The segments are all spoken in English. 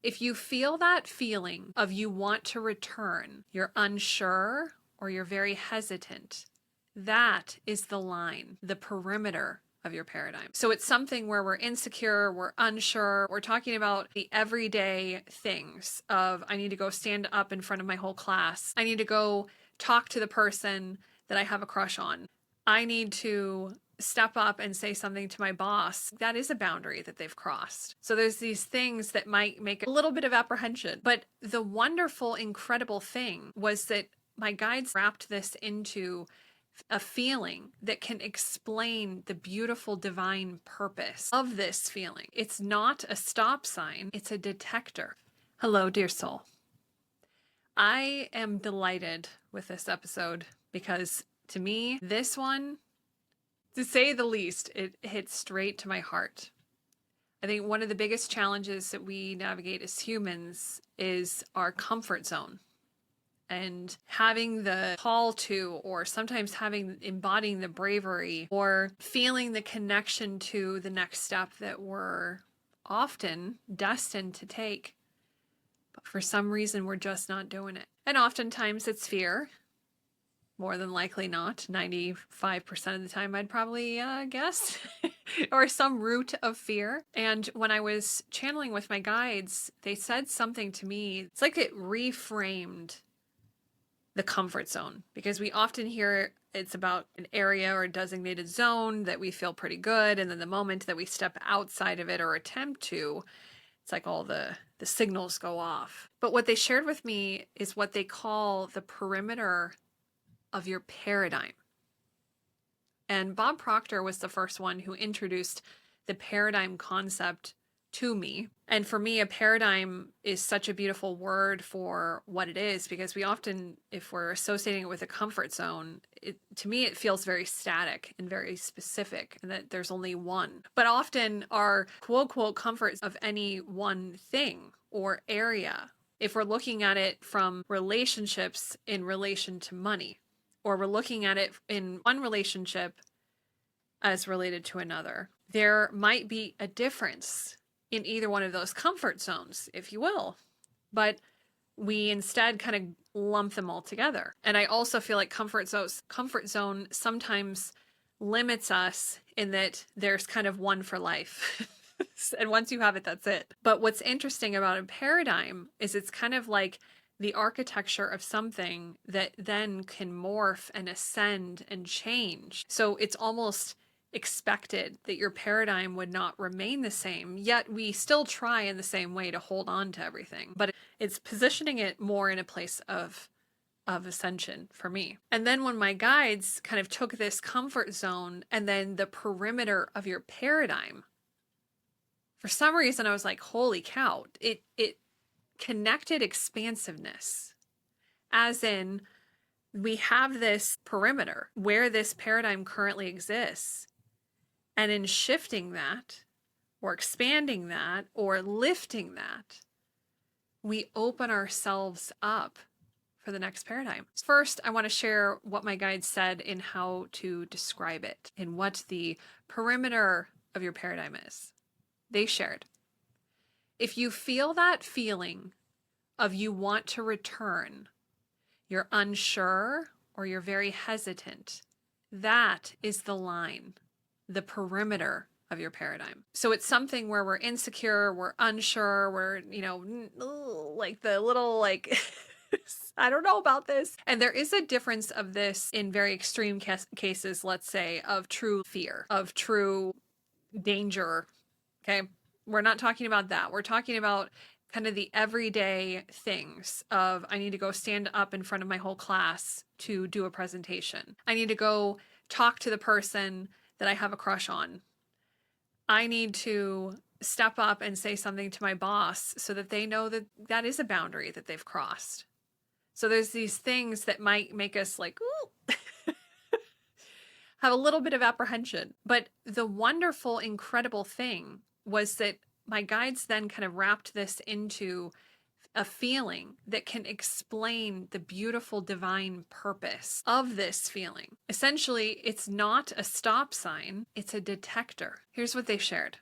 If you feel that feeling of you want to return, you're unsure, or you're very hesitant, that is the line, the perimeter of your paradigm. So it's something where we're insecure, we're unsure, we're talking about the everyday things of I need to go stand up in front of my whole class. I need to go talk to the person that I have a crush on. I need to step up and say something to my boss. That is a boundary that they've crossed. So there's these things that might make a little bit of apprehension. But the wonderful, incredible thing was that my guides wrapped this into a feeling that can explain the beautiful divine purpose of this feeling. It's not a stop sign, it's a detector. Hello, dear soul. I am delighted with this episode because to me, this one, to say the least, it hits straight to my heart. I think one of the biggest challenges that we navigate as humans is our comfort zone. And having the call to, or sometimes embodying the bravery, or feeling the connection to the next step that we're often destined to take. But for some reason, we're just not doing it. And oftentimes it's fear. More than likely not. 95% of the time, I'd probably guess. Or some root of fear. And when I was channeling with my guides, they said something to me. It's like it reframed the comfort zone, because we often hear it's about an area or a designated zone that we feel pretty good, and then the moment that we step outside of it or attempt to, it's like all the signals go off. But what they shared with me is what they call the perimeter of your paradigm. And Bob Proctor was the first one who introduced the paradigm concept to me. And for me, a paradigm is such a beautiful word for what it is, because we often, if we're associating it with a comfort zone, to me, it feels very static and very specific, and that there's only one. But often our quote, quote, comforts of any one thing or area, if we're looking at it from relationships in relation to money, or we're looking at it in one relationship as related to another, there might be a difference in either one of those comfort zones, if you will. But we instead kind of lump them all together. And I also feel like comfort zone sometimes limits us in that there's kind of one for life. And once you have it, that's it. But what's interesting about a paradigm is it's kind of like the architecture of something that then can morph and ascend and change. So it's almost expected that your paradigm would not remain the same, yet we still try in the same way to hold on to everything. But it's positioning it more in a place of ascension for me. And then when my guides kind of took this comfort zone and then the perimeter of your paradigm, for some reason I was like, holy cow, it connected expansiveness. As in, we have this perimeter where this paradigm currently exists. And in shifting that, or expanding that, or lifting that, we open ourselves up for the next paradigm. First, I want to share what my guide said in how to describe it, and what the perimeter of your paradigm is. They shared, if you feel that feeling of you want to return, you're unsure, or you're very hesitant, that is the line, the perimeter of your paradigm. So it's something where we're insecure, we're unsure, we're, like the little, like, I don't know about this. And there is a difference of this in very extreme cases, let's say, of true fear, of true danger. Okay. We're not talking about that. We're talking about kind of the everyday things of I need to go stand up in front of my whole class to do a presentation. I need to go talk to the person that I have a crush on. I need to step up and say something to my boss so that they know that that is a boundary that they've crossed. So there's these things that might make us like, ooh, have a little bit of apprehension. But the wonderful, incredible thing was that my guides then kind of wrapped this into a feeling that can explain the beautiful divine purpose of this feeling. Essentially, it's not a stop sign, it's a detector. Here's what they shared.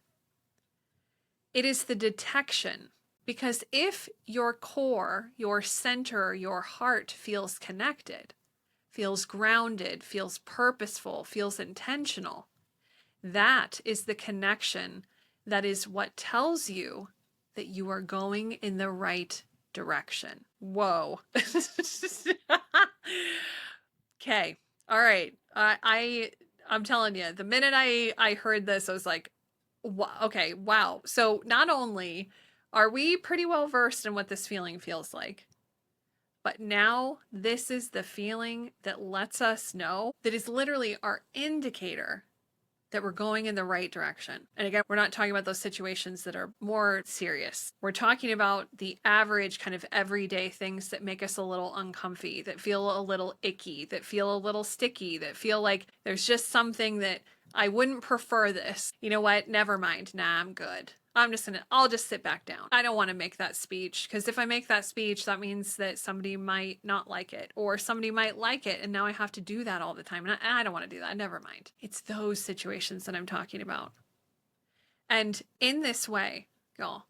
It is the detection Because if your core, your center, your heart feels connected, feels grounded, feels purposeful, feels intentional, that is the connection that is what tells you that you are going in the right direction. Whoa. Okay. All right. I'm telling you, the minute I heard this, I was like, okay, wow. So not only are we pretty well versed in what this feeling feels like, but now this is the feeling that lets us know, that is literally our indicator that we're going in the right direction. And again, we're not talking about those situations that are more serious. We're talking about the average kind of everyday things that make us a little uncomfy, that feel a little icky, that feel a little sticky, that feel like there's just something that I wouldn't prefer this. You know what? Never mind. Nah, I'm good. I'll just sit back down. I don't want to make that speech, because if I make that speech, that means that somebody might not like it, or somebody might like it, and now I have to do that all the time. And I don't want to do that. Never mind. It's those situations that I'm talking about. And in this way, y'all,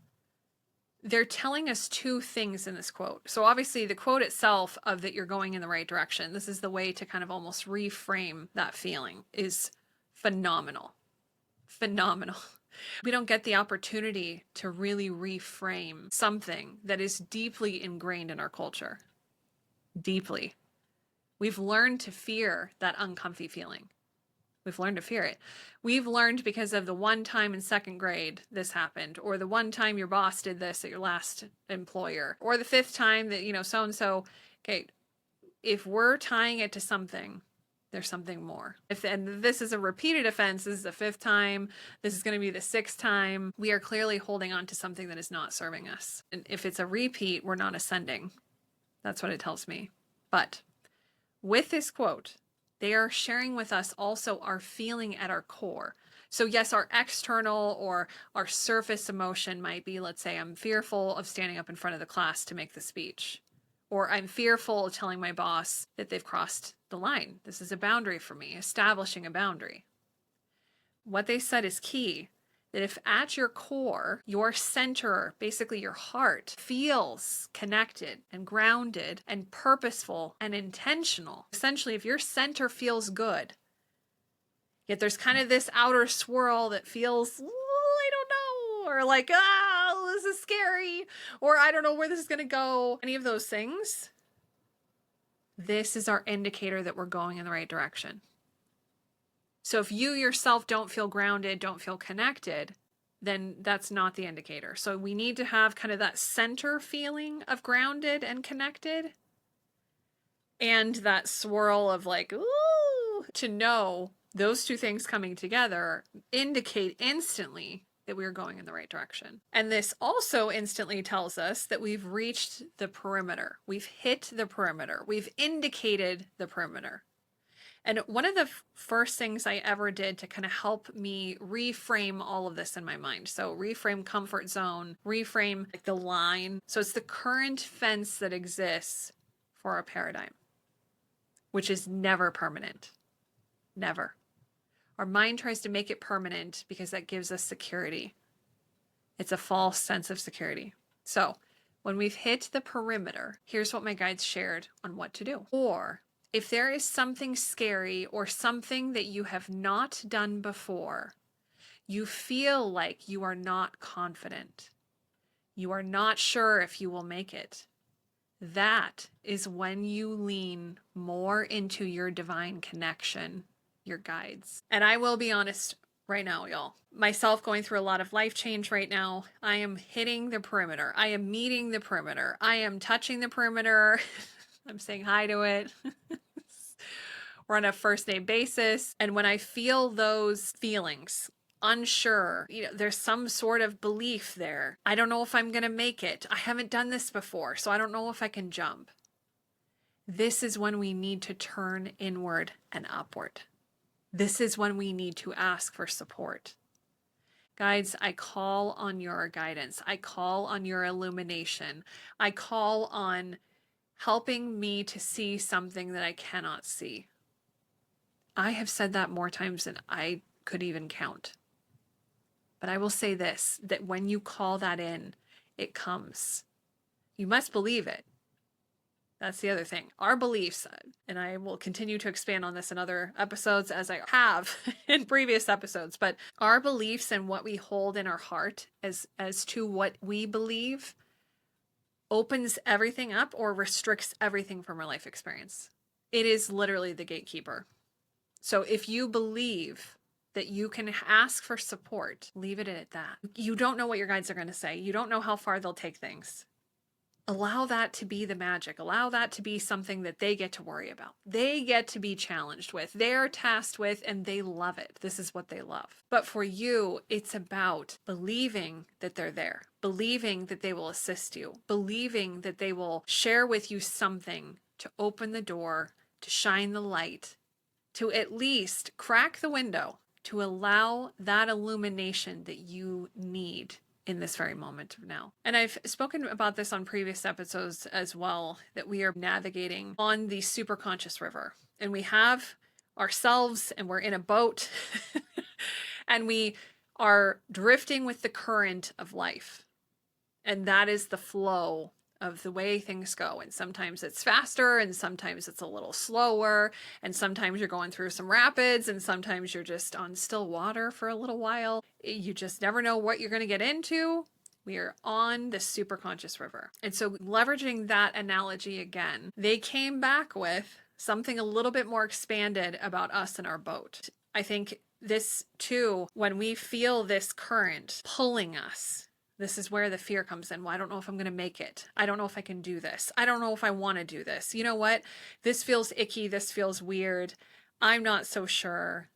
they're telling us two things in this quote. So obviously the quote itself of that you're going in the right direction, this is the way to kind of almost reframe that feeling, is phenomenal. Phenomenal. We don't get the opportunity to really reframe something that is deeply ingrained in our culture. Deeply. We've learned to fear that uncomfy feeling. We've learned to fear it. We've learned because of the one time in second grade this happened, or the one time your boss did this at your last employer, or the fifth time that, so-and-so. Okay, if we're tying it to something, there's something more. And this is a repeated offense, this is the fifth time, this is going to be the sixth time, we are clearly holding on to something that is not serving us. And if it's a repeat, we're not ascending. That's what it tells me. But with this quote, they are sharing with us also our feeling at our core. So yes, our external or our surface emotion might be, let's say, I'm fearful of standing up in front of the class to make the speech. Or I'm fearful of telling my boss that they've crossed the line. This is a boundary for me, establishing a boundary. What they said is key, that if at your core, your center, basically your heart, feels connected and grounded and purposeful and intentional, essentially if your center feels good, yet there's kind of this outer swirl that feels, I don't know, or like, this is scary, or I don't know where this is going to go, any of those things, this is our indicator that we're going in the right direction. So if you yourself don't feel grounded, don't feel connected, then that's not the indicator. So we need to have kind of that center feeling of grounded and connected, and that swirl of like, ooh, to know those two things coming together indicate instantly that we are going in the right direction. And this also instantly tells us that we've reached the perimeter. We've hit the perimeter. We've indicated the perimeter. And one of the first things I ever did to kind of help me reframe all of this in my mind. So reframe comfort zone, reframe like the line. So it's the current fence that exists for our paradigm, which is never permanent. Never. Our mind tries to make it permanent because that gives us security. It's a false sense of security. So when we've hit the perimeter, here's what my guides shared on what to do. Or if there is something scary or something that you have not done before, you feel like you are not confident, you are not sure if you will make it, that is when you lean more into your divine connection, your guides. And I will be honest right now, y'all. Myself going through a lot of life change right now. I am hitting the perimeter. I am meeting the perimeter. I am touching the perimeter. I'm saying hi to it. We're on a first name basis. And when I feel those feelings, unsure, there's some sort of belief there. I don't know if I'm going to make it. I haven't done this before, so I don't know if I can jump. This is when we need to turn inward and upward. This is when we need to ask for support. Guides, I call on your guidance. I call on your illumination. I call on helping me to see something that I cannot see. I have said that more times than I could even count. But I will say this, that when you call that in, it comes. You must believe it. That's the other thing. Our beliefs, and I will continue to expand on this in other episodes as I have in previous episodes, but our beliefs and what we hold in our heart as to what we believe opens everything up or restricts everything from our life experience. It is literally the gatekeeper. So if you believe that you can ask for support, leave it at that. You don't know what your guides are going to say. You don't know how far they'll take things. Allow that to be the magic. Allow that to be something that they get to worry about. They get to be challenged with. They're tasked with, and they love it. This is what they love. But for you, it's about believing that they're there, believing that they will assist you, believing that they will share with you something to open the door, to shine the light, to at least crack the window, to allow that illumination that you need in this very moment of now. And I've spoken about this on previous episodes as well, that we are navigating on the Superconscious river. And we have ourselves and we're in a boat and we are drifting with the current of life. And that is the flow of the way things go. And sometimes it's faster and sometimes it's a little slower. And sometimes you're going through some rapids and sometimes you're just on still water for a little while. You just never know what you're going to get into. We are on the Superconscious river. And so leveraging that analogy again, they came back with something a little bit more expanded about us and our boat. I think this too, when we feel this current pulling us, this is where the fear comes in. Well, I don't know if I'm going to make it. I don't know if I can do this. I don't know if I want to do this. You know what? This feels icky. This feels weird. I'm not so sure.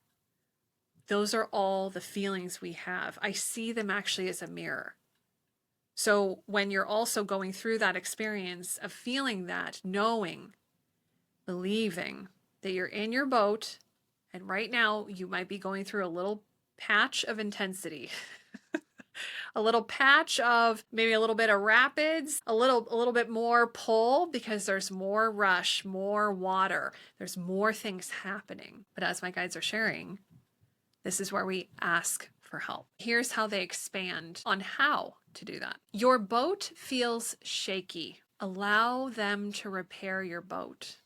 Those are all the feelings we have. I see them actually as a mirror. So when you're also going through that experience of feeling that, knowing, believing that you're in your boat, and right now you might be going through a little patch of intensity. A little patch of maybe a little bit of rapids, a little bit more pull because there's more rush, more water, there's more things happening. But as my guides are sharing, this is where we ask for help. Here's how they expand on how to do that. Your boat feels shaky. Allow them to repair your boat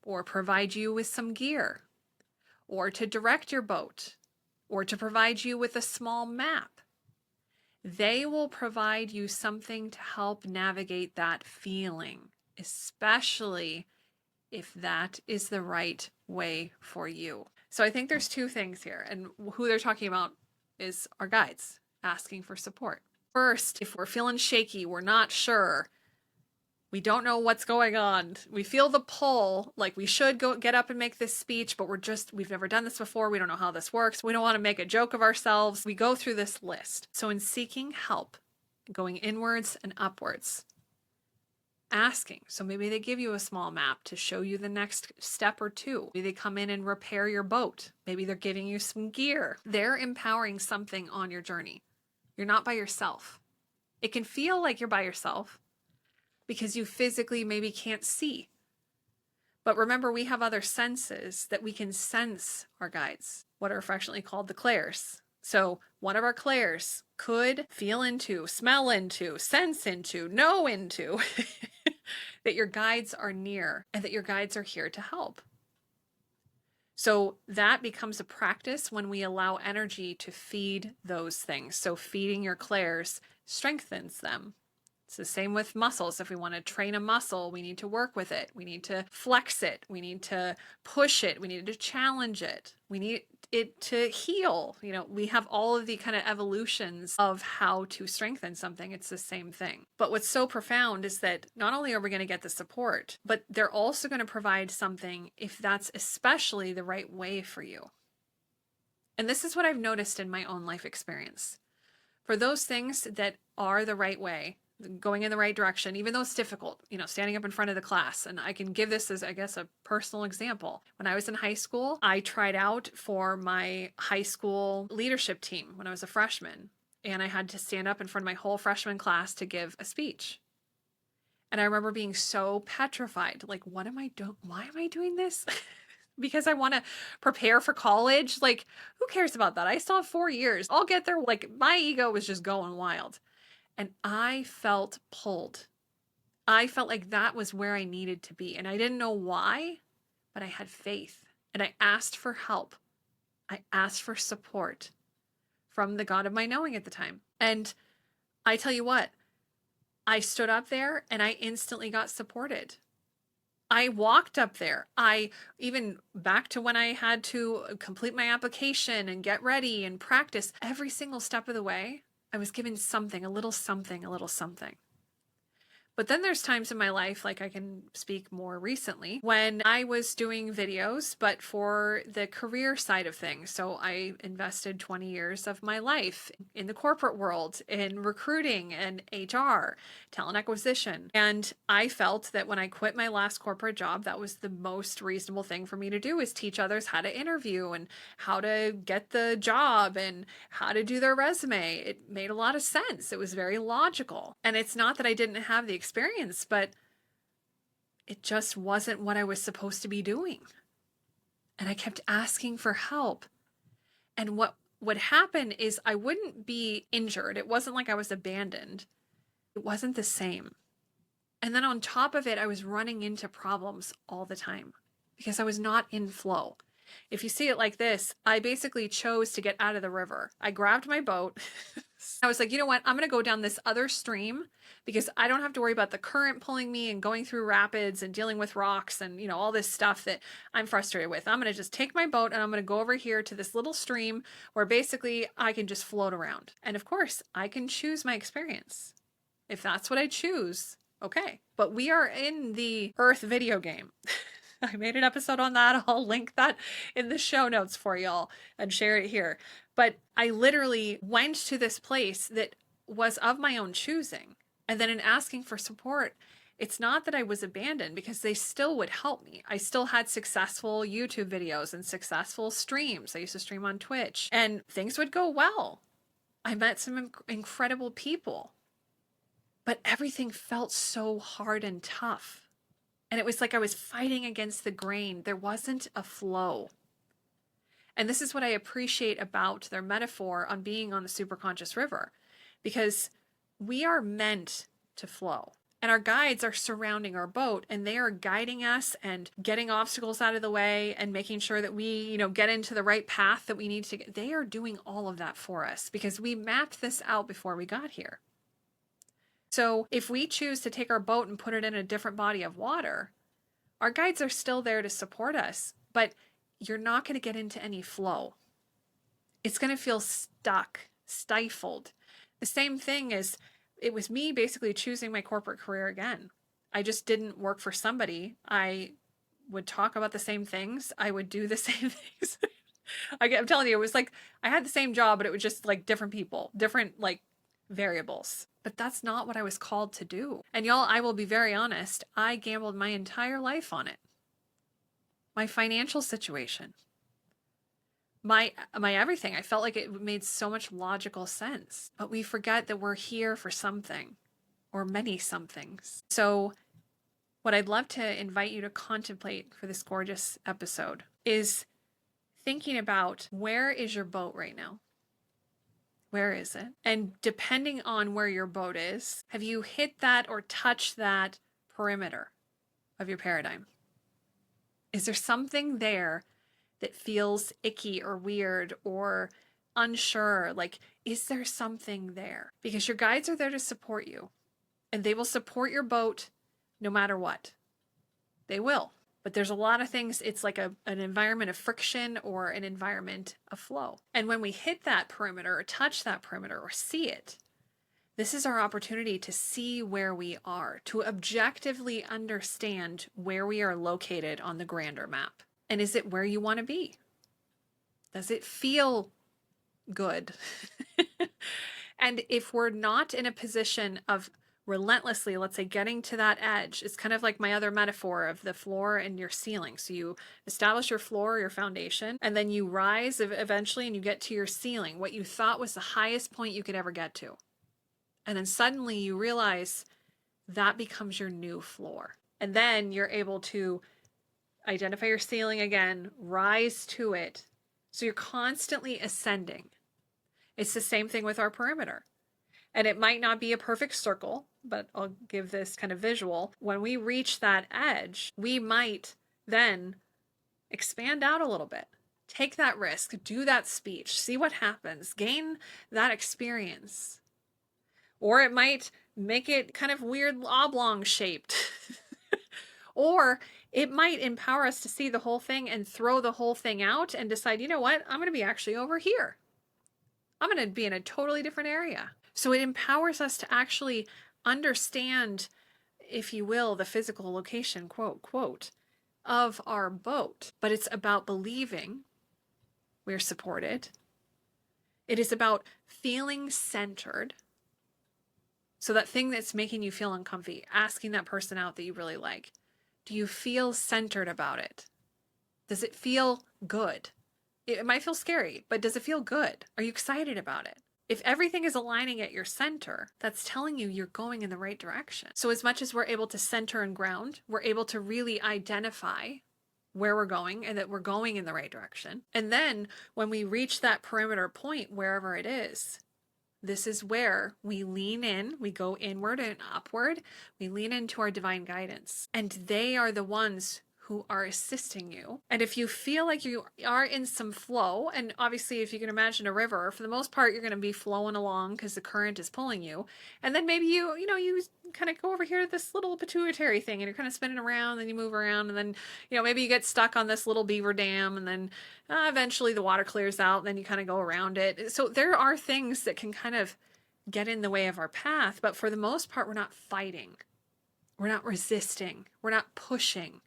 or provide you with some gear or to direct your boat or to provide you with a small map. They will provide you something to help navigate that feeling, especially if that is the right way for you. So I think there's two things here, and who they're talking about is our guides asking for support. First, if we're feeling shaky, we're not sure, we don't know what's going on, we feel the pull, like we should go get up and make this speech, but we've never done this before, we don't know how this works, we don't want to make a joke of ourselves, we go through this list. So in seeking help, going inwards and upwards, asking, so maybe they give you a small map to show you the next step or two, maybe they come in and repair your boat, maybe they're giving you some gear, they're empowering something on your journey. You're not by yourself. It can feel like you're by yourself because you physically maybe can't see. But remember, we have other senses that we can sense our guides, what are affectionately called the clairs. So one of our clairs could feel into, smell into, sense into, know into that your guides are near and that your guides are here to help. So that becomes a practice when we allow energy to feed those things. So feeding your clairs strengthens them. It's the same with muscles. If we want to train a muscle, we need to work with it. We need to flex it. We need to push it. We need to challenge it. We need it to heal. You know, we have all of the kind of evolutions of how to strengthen something. It's the same thing. But what's so profound is that not only are we going to get the support, but they're also going to provide something if that's especially the right way for you. And this is what I've noticed in my own life experience. For those things that are the right way, going in the right direction, even though it's difficult, you know, standing up in front of the class. And I can give this as, I guess, a personal example. When I was in high school, I tried out for my high school leadership team when I was a freshman. And I had to stand up in front of my whole freshman class to give a speech. And I remember being so petrified. Like, what am I doing? Why am I doing this? Because I want to prepare for college? Like, who cares about that? I still have 4 years. I'll get there. Like, my ego was just going wild. And I felt pulled. I felt like that was where I needed to be. And I didn't know why, but I had faith. And I asked for help. I asked for support from the God of my knowing at the time. And I tell you what, I stood up there and I instantly got supported. I walked up there. I even back to when I had to complete my application and get ready and practice every single step of the way. I was given something, a little something, a little something. But then there's times in my life, like I can speak more recently, when I was doing videos, but for the career side of things. So I invested 20 years of my life in the corporate world, in recruiting and HR, talent acquisition. And I felt that when I quit my last corporate job, that was the most reasonable thing for me to do, is teach others how to interview and how to get the job and how to do their resume. It made a lot of sense. It was very logical. And it's not that I didn't have the experience, but it just wasn't what I was supposed to be doing. And I kept asking for help. And what would happen is I wouldn't be injured. It wasn't like I was abandoned. It wasn't the same. And then on top of it, I was running into problems all the time because I was not in flow. If you see it like this, I basically chose to get out of the river. I grabbed my boat. I was like, you know what? I'm going to go down this other stream because I don't have to worry about the current pulling me and going through rapids and dealing with rocks and, all this stuff that I'm frustrated with. I'm going to just take my boat and I'm going to go over here to this little stream where basically I can just float around. And of course, I can choose my experience. If that's what I choose, okay. But we are in the Earth video game. I made an episode on that. I'll link that in the show notes for y'all and share it here. But I literally went to this place that was of my own choosing. And then in asking for support, it's not that I was abandoned because they still would help me. I still had successful YouTube videos and successful streams. I used to stream on Twitch and things would go well. I met some incredible people, but everything felt so hard and tough. And it was like I was fighting against the grain. There wasn't a flow. And this is what I appreciate about their metaphor on being on the Superconscious River, because we are meant to flow. And our guides are surrounding our boat and they are guiding us and getting obstacles out of the way and making sure that we, get into the right path that we need to get. They are doing all of that for us because we mapped this out before we got here. So if we choose to take our boat and put it in a different body of water, our guides are still there to support us, but you're not going to get into any flow. It's going to feel stuck, stifled. The same thing as it was me basically choosing my corporate career again. I just didn't work for somebody. I would talk about the same things. I would do the same things. I'm telling you, it was like I had the same job, but it was just like different people, different variables. But that's not what I was called to do. And y'all, I will be very honest, I gambled my entire life on it. My financial situation, my everything. I felt like it made so much logical sense. But we forget that we're here for something or many somethings. So what I'd love to invite you to contemplate for this gorgeous episode is thinking about, where is your boat right now? Where is it? And depending on where your boat is, have you hit that or touched that perimeter of your paradigm? Is there something there that feels icky or weird or unsure? Is there something there? Because your guides are there to support you and they will support your boat no matter what. They will. But there's a lot of things, it's like an environment of friction or an environment of flow. And when we hit that perimeter or touch that perimeter or see it, this is our opportunity to see where we are, to objectively understand where we are located on the grander map. And is it where you want to be? Does it feel good? And if we're not in a position of relentlessly, let's say, getting to that edge, it's kind of like my other metaphor of the floor and your ceiling. So you establish your floor, your foundation, and then you rise eventually and you get to your ceiling, what you thought was the highest point you could ever get to. And then suddenly you realize that becomes your new floor. And then you're able to identify your ceiling again, rise to it. So you're constantly ascending. It's the same thing with our perimeter. And it might not be a perfect circle, but I'll give this kind of visual. When we reach that edge, we might then expand out a little bit. Take that risk, do that speech, see what happens, gain that experience. Or it might make it kind of weird oblong shaped. Or it might empower us to see the whole thing and throw the whole thing out and decide, you know what, I'm going to be actually over here. I'm going to be in a totally different area. So it empowers us to actually understand, if you will, the physical location, quote, quote, of our boat. But it's about believing we're supported. It is about feeling centered. So that thing that's making you feel uncomfy, asking that person out that you really like, do you feel centered about it? Does it feel good? It might feel scary, but does it feel good? Are you excited about it? If everything is aligning at your center, that's telling you you're going in the right direction. So as much as we're able to center and ground, we're able to really identify where we're going and that we're going in the right direction. And then when we reach that perimeter point, wherever it is, this is where we lean in, we go inward and upward, we lean into our divine guidance. And they are the ones who are assisting you. And if you feel like you are in some flow, and obviously if you can imagine a river, for the most part, you're going to be flowing along because the current is pulling you. And then maybe you kind of go over here to this little pituitary thing and you're kind of spinning around, then you move around, and then, maybe you get stuck on this little beaver dam, and then eventually the water clears out, and then you kind of go around it. So there are things that can kind of get in the way of our path, but for the most part, we're not fighting. We're not resisting. We're not pushing.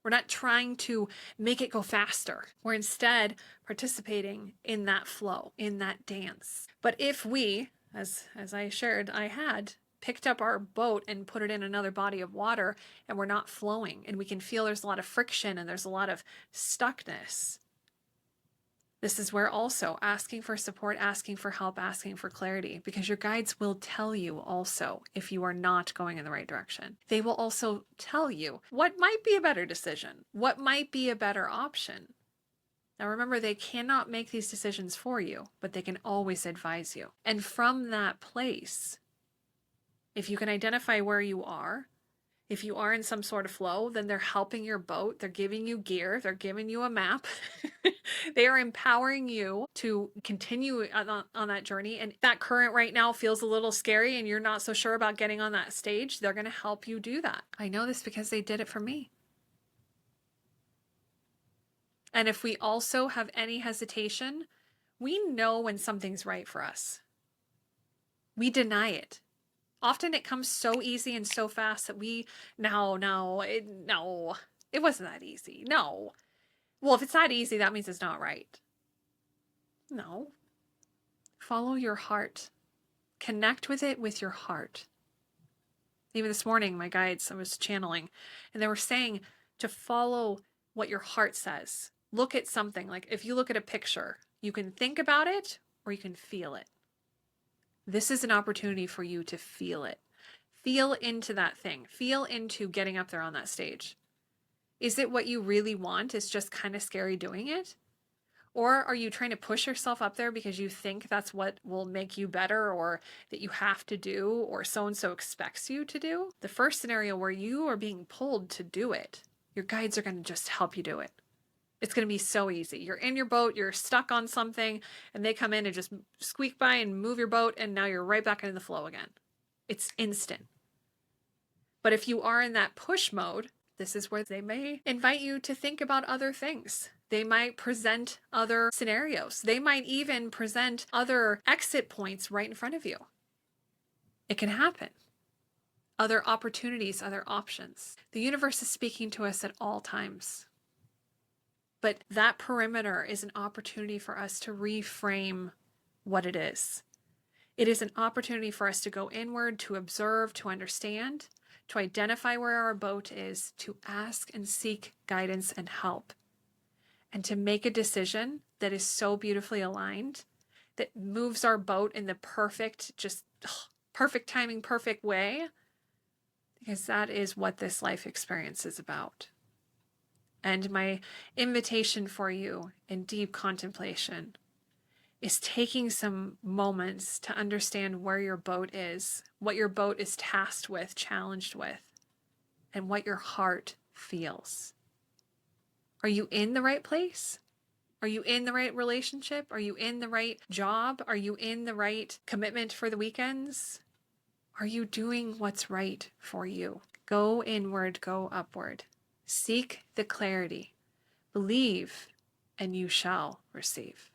We're not trying to make it go faster. We're instead participating in that flow, in that dance. But if we, as I shared, I had picked up our boat and put it in another body of water, and we're not flowing, and we can feel there's a lot of friction and there's a lot of stuckness. This is where also asking for support, asking for help, asking for clarity, because your guides will tell you also if you are not going in the right direction. They will also tell you what might be a better decision, what might be a better option. Now remember, they cannot make these decisions for you, but they can always advise you. And from that place, if you can identify where you are, if you are in some sort of flow, then they're helping your boat. They're giving you gear. They're giving you a map. They are empowering you to continue on that journey. And if that current right now feels a little scary and you're not so sure about getting on that stage, they're going to help you do that. I know this because they did it for me. And if we also have any hesitation, we know when something's right for us. We deny it. Often it comes so easy and so fast that it wasn't that easy. No. Well, if it's that easy, that means it's not right. No. Follow your heart. Connect with it with your heart. Even this morning, my guides, I was channeling, and they were saying to follow what your heart says. Look at something. Like if you look at a picture, you can think about it or you can feel it. This is an opportunity for you to feel it. Feel into that thing. Feel into getting up there on that stage. Is it what you really want? It's just kind of scary doing it? Or are you trying to push yourself up there because you think that's what will make you better, or that you have to do, or so-and-so expects you to do? The first scenario where you are being pulled to do it, your guides are going to just help you do it. It's going to be so easy. You're in your boat, you're stuck on something, and they come in and just squeak by and move your boat, and now you're right back into the flow again. It's instant. But if you are in that push mode, this is where they may invite you to think about other things. They might present other scenarios. They might even present other exit points right in front of you. It can happen. Other opportunities, other options. The universe is speaking to us at all times. But that perimeter is an opportunity for us to reframe what it is. It is an opportunity for us to go inward, to observe, to understand, to identify where our boat is, to ask and seek guidance and help, and to make a decision that is so beautifully aligned, that moves our boat in the perfect timing, perfect way, because that is what this life experience is about. And my invitation for you in deep contemplation is taking some moments to understand where your boat is, what your boat is tasked with, challenged with, and what your heart feels. Are you in the right place? Are you in the right relationship? Are you in the right job? Are you in the right commitment for the weekends? Are you doing what's right for you? Go inward, go upward. Seek the clarity. Believe, and you shall receive.